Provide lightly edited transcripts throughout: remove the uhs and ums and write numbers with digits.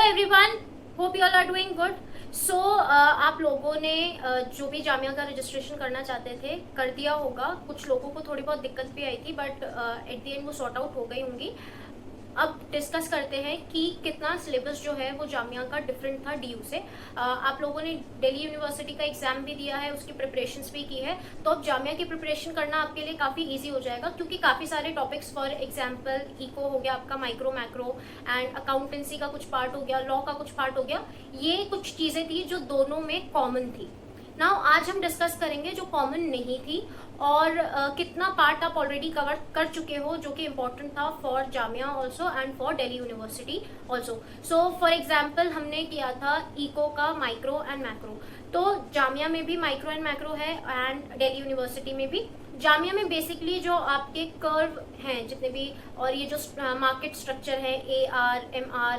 Everyone, hope you all are doing good. So आप लोगों ने जो भी जामिया का रजिस्ट्रेशन करना चाहते थे कर दिया होगा। कुछ लोगों को थोड़ी बहुत दिक्कत भी आई थी बट एट द एंड वो सॉर्ट आउट हो गई होंगी। अब डिस्कस करते हैं कि कितना सिलेबस जो है वो जामिया का डिफरेंट था डीयू से। आप लोगों ने दिल्ली यूनिवर्सिटी का एग्जाम भी दिया है, उसकी प्रिपरेशंस भी की है, तो अब जामिया की प्रिपरेशन करना आपके लिए काफ़ी इजी हो जाएगा क्योंकि काफ़ी सारे टॉपिक्स, फॉर एग्जांपल इको हो गया आपका, माइक्रो मैक्रो एंड अकाउंटेंसी का कुछ पार्ट हो गया, लॉ का कुछ पार्ट हो गया, ये कुछ चीज़ें थी जो दोनों में कॉमन थी। नाउ आज हम डिस्कस करेंगे जो कॉमन नहीं थी और कितना पार्ट आप ऑलरेडी कवर कर चुके हो जो कि इम्पोर्टेंट था for Jamia also and for Delhi university also. So for example हमने किया था इको का माइक्रो एंड मैक्रो, तो जामिया में भी माइक्रो एंड मैक्रो है एंड दिल्ली यूनिवर्सिटी में भी। जामिया में बेसिकली जो आपके कर्व हैं जितने भी, और ये जो मार्केट स्ट्रक्चर है, AR, MR,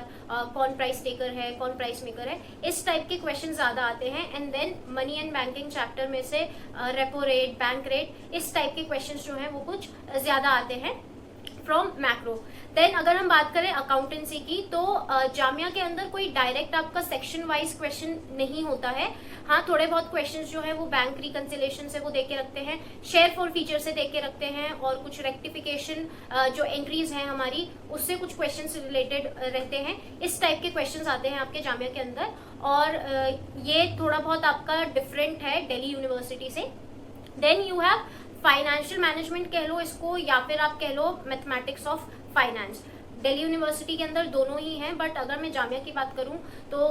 कौन प्राइस टेकर है, कौन प्राइस मेकर है, इस टाइप के क्वेश्चन ज़्यादा आते हैं। And then money and banking chapter में से रेपो रेट, बैंक रेट, इस टाइप के क्वेश्चन जो हैं वो कुछ ज़्यादा आते हैं फ्रॉम मैक्रो। देन अगर हम बात करें अकाउंटेंसी की, तो जामिया के अंदर कोई डायरेक्ट आपका सेक्शन वाइज क्वेश्चन नहीं होता है। हाँ, थोड़े बहुत क्वेश्चंस जो है वो बैंक रिकंसिलेशन से वो देके रखते हैं, शेयर फॉर फीचर से देके रखते हैं, और कुछ रेक्टिफिकेशन जो एंट्रीज हैं हमारी उससे कुछ क्वेश्चंस रिलेटेड रहते हैं। इस टाइप के क्वेश्चंस आते हैं आपके जामिया के अंदर, और ये थोड़ा बहुत आपका डिफरेंट है दिल्ली यूनिवर्सिटी से। Then you have financial management कह लो इसको, या फिर आप कह लो mathematics of finance. Delhi university के अंदर दोनों ही हैं, बट अगर मैं जामिया की बात करूं तो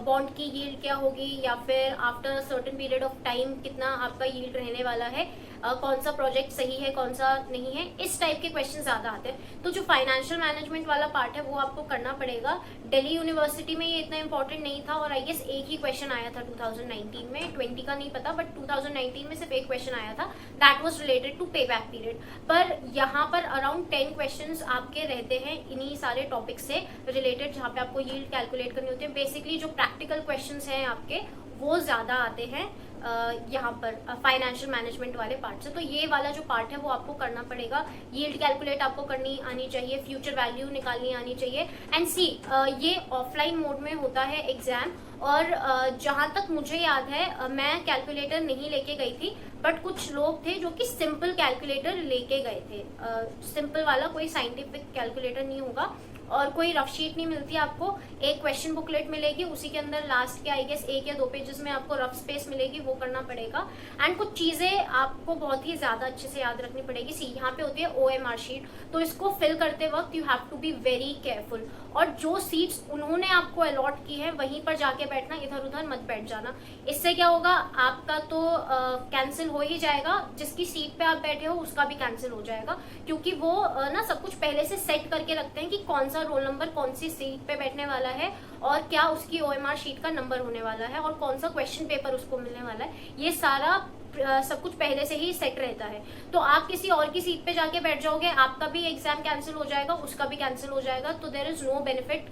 बॉन्ड की यील्ड क्या होगी, या फिर after certain period of time कितना आपका यील्ड रहने वाला है, कौन सा प्रोजेक्ट सही है कौन सा नहीं है, इस टाइप के क्वेश्चन ज़्यादा आते हैं। तो जो फाइनेंशियल मैनेजमेंट वाला पार्ट है वो आपको करना पड़ेगा। दिल्ली यूनिवर्सिटी में ये इतना इंपॉर्टेंट नहीं था, और आई गेस एक ही क्वेश्चन आया था 2019 में, 20 का नहीं पता, बट 2019 में सिर्फ एक क्वेश्चन आया था, दैट वाज रिलेटेड टू पे बैक पीरियड। पर यहाँ पर अराउंड 10 क्वेश्चंस आपके रहते हैं इन्हीं सारे टॉपिक से रिलेटेड, जहाँ पे आपको यील्ड कैलकुलेट करनी होती है। बेसिकली जो प्रैक्टिकल क्वेश्चंस हैं आपके वो ज़्यादा आते हैं यहाँ पर फाइनेंशियल मैनेजमेंट वाले पार्ट से। तो ये वाला जो पार्ट है वो आपको करना पड़ेगा। यील्ड कैलकुलेट आपको करनी आनी चाहिए, फ्यूचर वैल्यू निकालनी आनी चाहिए। एंड सी, ये ऑफलाइन मोड में होता है एग्जाम, और जहाँ तक मुझे याद है मैं कैलकुलेटर नहीं लेके गई थी, बट कुछ लोग थे जो कि सिंपल कैलकुलेटर लेके गए थे। सिंपल वाला, कोई साइंटिफिक कैलकुलेटर नहीं होगा, और कोई रफ शीट नहीं मिलती आपको। एक क्वेश्चन बुकलेट मिलेगी, उसी के अंदर लास्ट के आई गेस 1 या 2 पेजेस में आपको रफ स्पेस मिलेगी, वो करना पड़ेगा। एंड कुछ चीज़ें आपको बहुत ही ज़्यादा अच्छे से याद रखनी पड़ेगी। सी, यहाँ पे होती है OMR शीट, तो इसको फिल करते वक्त you have to be very careful, और जो सीट्स उन्होंने आपको अलॉट की है वहीं पर जाके बैठना, इधर उधर मत बैठ जाना। इससे क्या होगा, आपका तो कैंसिल हो ही जाएगा, जिसकी सीट पे आप बैठे हो उसका भी कैंसिल हो जाएगा, क्योंकि वो ना सब कुछ पहले से सेट करके रखते हैं कि कौन सा रोल नंबर कौन सी सीट पे बैठने वाला है, और क्या उसकी OMR शीट का नंबर होने वाला है, और कौन सा क्वेश्चन पेपर उसको मिलने वाला है। ये सारा सब कुछ पहले से ही सेट रहता है। तो आप किसी और की सीट पे जाके बैठ जाओगे, आपका भी एग्जाम कैंसिल हो जाएगा, उसका भी कैंसिल हो जाएगा, तो देयर इज नो बेनिफिट।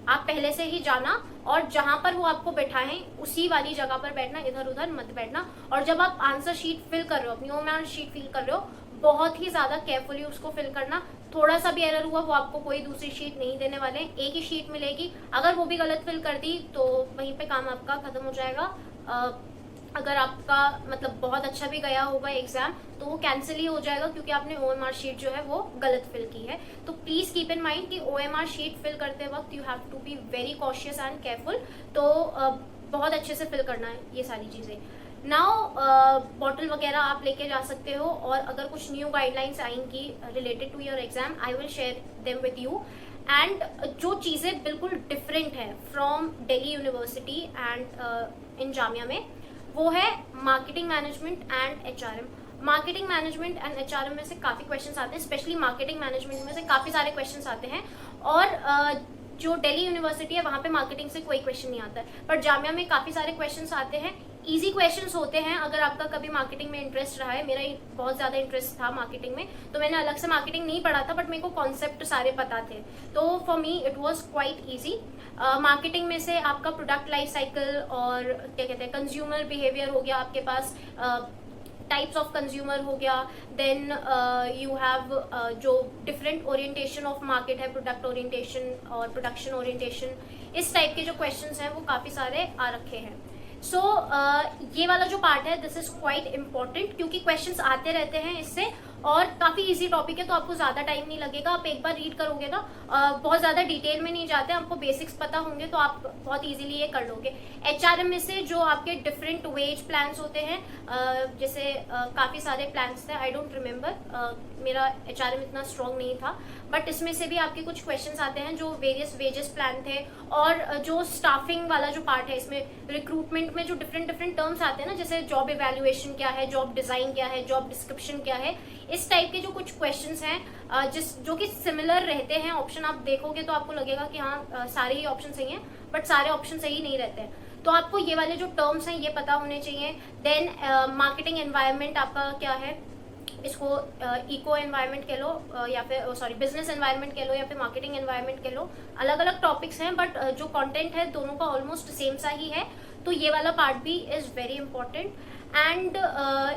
आप पहले से ही जाना, और जहां पर वो आपको बैठाएं उसी वाली जगह पर बैठना, इधर उधर मत बैठना। और जब आप आंसर शीट फिल कर रहे हो, अपनी OMR शीट फिल कर रहे हो, बहुत ही ज्यादा केयरफुली उसको फिल करना। थोड़ा सा भी एरर हुआ वो आपको कोई दूसरी शीट नहीं देने वाले हैं, एक ही शीट मिलेगी। अगर वो भी गलत फिल कर दी तो वहीं पे काम आपका खत्म हो जाएगा। अगर आपका मतलब बहुत अच्छा भी गया होगा एग्जाम तो वो कैंसिल ही हो जाएगा, क्योंकि आपने OMR शीट जो है वो गलत फिल की है। तो प्लीज कीप इन माइंड कि OMR शीट फिल करते वक्त you have to be very cautious and careful. तो बहुत अच्छे से फिल करना है ये सारी चीज़ें। नाउ बॉटल वगैरह आप लेके जा सकते हो, और अगर कुछ न्यू गाइडलाइंस आएंगी related to your exam, I will share them with you. And जो चीज़ें बिल्कुल डिफरेंट है from Delhi University and in Jamia में, वो है marketing management and HRM। Marketing management and HRM में से काफ़ी क्वेश्चंस आते हैं, स्पेशली मार्केटिंग मैनेजमेंट में से काफ़ी सारे क्वेश्चंस आते हैं, और जो दिल्ली यूनिवर्सिटी है वहाँ पे मार्केटिंग से कोई क्वेश्चन नहीं आता है, पर जामिया में काफ़ी सारे क्वेश्चंस आते हैं। इजी क्वेश्चंस होते हैं। अगर आपका कभी मार्केटिंग में इंटरेस्ट रहा है, मेरा बहुत ज़्यादा इंटरेस्ट था मार्केटिंग में, तो मैंने अलग से मार्केटिंग नहीं पढ़ा था, बट मेरे को कॉन्सेप्ट सारे पता थे, तो for me it was quite easy. Marketing में से आपका प्रोडक्ट लाइफ साइकिल और क्या कहते हैं कंज्यूमर बिहेवियर हो गया आपके पास, टाइप्स ऑफ कंज्यूमर हो गया, देन यू हैव जो डिफरेंट ओरिएंटेशन ऑफ मार्केट है, प्रोडक्ट ओरिएंटेशन और प्रोडक्शन ओरिएंटेशन, इस टाइप के जो क्वेश्चंस हैं वो काफ़ी सारे आ रखे हैं. सो ये वाला जो पार्ट है दिस इज क्वाइट इम्पॉर्टेंट, क्योंकि क्वेश्चंस आते रहते हैं इससे, और काफ़ी इजी टॉपिक है तो आपको ज़्यादा टाइम नहीं लगेगा. आप एक बार रीड करोगे ना, बहुत ज़्यादा डिटेल में नहीं जाते, आपको बेसिक्स पता होंगे तो आप बहुत इजीली ये कर लोगे. HRM में से जो आपके डिफरेंट वेज प्लान्स होते हैं, जैसे काफ़ी सारे प्लान्स थे, आई डोंट रिमेम्बर, मेरा HRM इतना स्ट्रॉन्ग नहीं था, बट इसमें से भी आपके कुछ क्वेश्चंस आते हैं जो वेरियस वेजेस प्लान थे. और जो स्टाफिंग वाला जो पार्ट है, इसमें रिक्रूटमेंट में जो डिफरेंट टर्म्स आते हैं ना, जैसे जॉब इवैल्यूएशन क्या है, जॉब डिज़ाइन क्या है, जॉब डिस्क्रिप्शन क्या है, इस टाइप के जो कुछ क्वेश्चंस हैं जो कि सिमिलर रहते हैं. ऑप्शन आप देखोगे तो आपको लगेगा कि हाँ सारे ही ऑप्शन सही हैं, बट सारे ऑप्शन सही नहीं रहते हैं. तो आपको ये वाले जो टर्म्स हैं ये पता होने चाहिए. देन मार्केटिंग एनवायरनमेंट आपका क्या है, इसको इको एनवायरनमेंट कह लो या फिर सॉरी बिजनेस एनवायरनमेंट कह लो या फिर मार्केटिंग एनवायरनमेंट कह लो. अलग अलग टॉपिक्स हैं, बट जो कंटेंट है दोनों का ऑलमोस्ट सेम सा ही है. तो ये वाला पार्ट भी इज़ वेरी इंपॉर्टेंट. एंड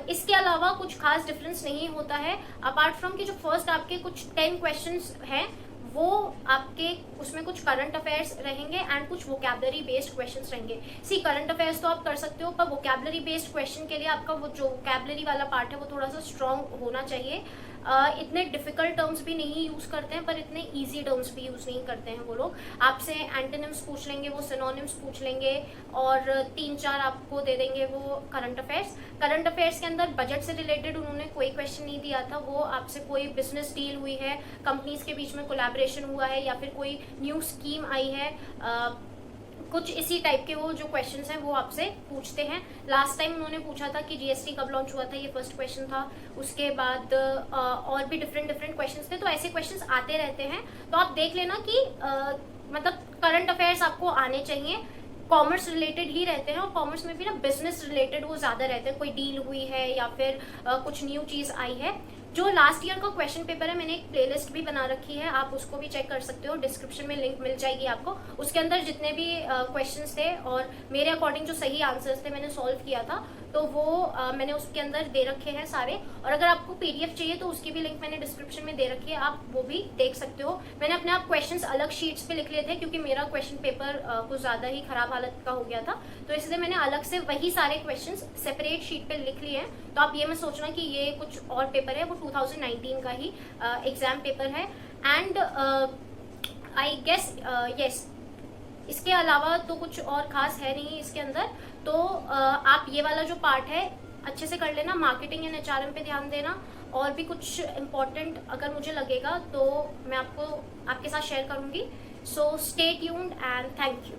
इसके अलावा कुछ खास डिफरेंस नहीं होता है, अपार्ट फ्रॉम कि जो फर्स्ट आपके कुछ 10 क्वेश्चंस हैं वो आपके उसमें कुछ करंट अफेयर्स रहेंगे एंड कुछ वोकैबलरी बेस्ड क्वेश्चंस रहेंगे. सी करंट अफेयर्स तो आप कर सकते हो, पर वोकैबलरी बेस्ड क्वेश्चन के लिए आपका वो जो वोकैबलरी वाला पार्ट है वो थोड़ा सा स्ट्रॉन्ग होना चाहिए. इतने डिफिकल्ट टर्म्स भी नहीं यूज़ करते हैं, पर इतने ईजी टर्म्स भी यूज़ नहीं करते हैं वो लोग. आपसे एंटोनिम्स पूछ लेंगे, वो सिनोनिम्स पूछ लेंगे, और 3-4 आपको दे देंगे वो करंट अफेयर्स. करंट अफेयर्स के अंदर बजट से रिलेटेड उन्होंने कोई क्वेश्चन नहीं दिया था. वो आपसे कोई बिजनेस डील हुई है, कंपनीज के बीच में कोलैबोरेशन हुआ है, या फिर कोई न्यू स्कीम आई है, कुछ इसी टाइप के वो जो क्वेश्चंस हैं वो आपसे पूछते हैं. लास्ट टाइम उन्होंने पूछा था कि GST कब लॉन्च हुआ था, ये फर्स्ट क्वेश्चन था. उसके बाद और भी डिफरेंट क्वेश्चंस थे. तो ऐसे क्वेश्चंस आते रहते हैं, तो आप देख लेना कि मतलब करंट अफेयर्स आपको आने चाहिए. कॉमर्स रिलेटेड ही रहते हैं, और कॉमर्स में भी ना बिजनेस रिलेटेड वो ज़्यादा रहते हैं. कोई डील हुई है या फिर कुछ न्यू चीज़ आई है. जो लास्ट ईयर का क्वेश्चन पेपर है, मैंने एक प्लेलिस्ट भी बना रखी है, आप उसको भी चेक कर सकते हो. डिस्क्रिप्शन में लिंक मिल जाएगी आपको. उसके अंदर जितने भी क्वेश्चंस थे और मेरे अकॉर्डिंग जो सही आंसर्स थे मैंने सॉल्व किया था, तो वो मैंने उसके अंदर दे रखे हैं सारे. और अगर आपको PDF चाहिए तो उसकी भी लिंक मैंने डिस्क्रिप्शन में दे रखी है, आप वो भी देख सकते हो. मैंने अपने आप क्वेश्चंस अलग शीट्स पे लिख लिए थे, क्योंकि मेरा क्वेश्चन पेपर कुछ ज़्यादा ही खराब हालत का हो गया था, तो इसलिए मैंने अलग से वही सारे क्वेश्चंस सेपरेट शीट पे लिख लिए हैं. तो आप ये मत सोचना कि ये कुछ और पेपर है, वो 2019 का ही एग्जाम पेपर है. एंड आई गेस यस, इसके अलावा तो कुछ और खास है नहीं इसके अंदर. तो आप ये वाला जो पार्ट है अच्छे से कर लेना. मार्केटिंग एंड HRM पे ध्यान देना. और भी कुछ इम्पोर्टेंट अगर मुझे लगेगा तो मैं आपको आपके साथ शेयर करूँगी. So stay tuned and thank you.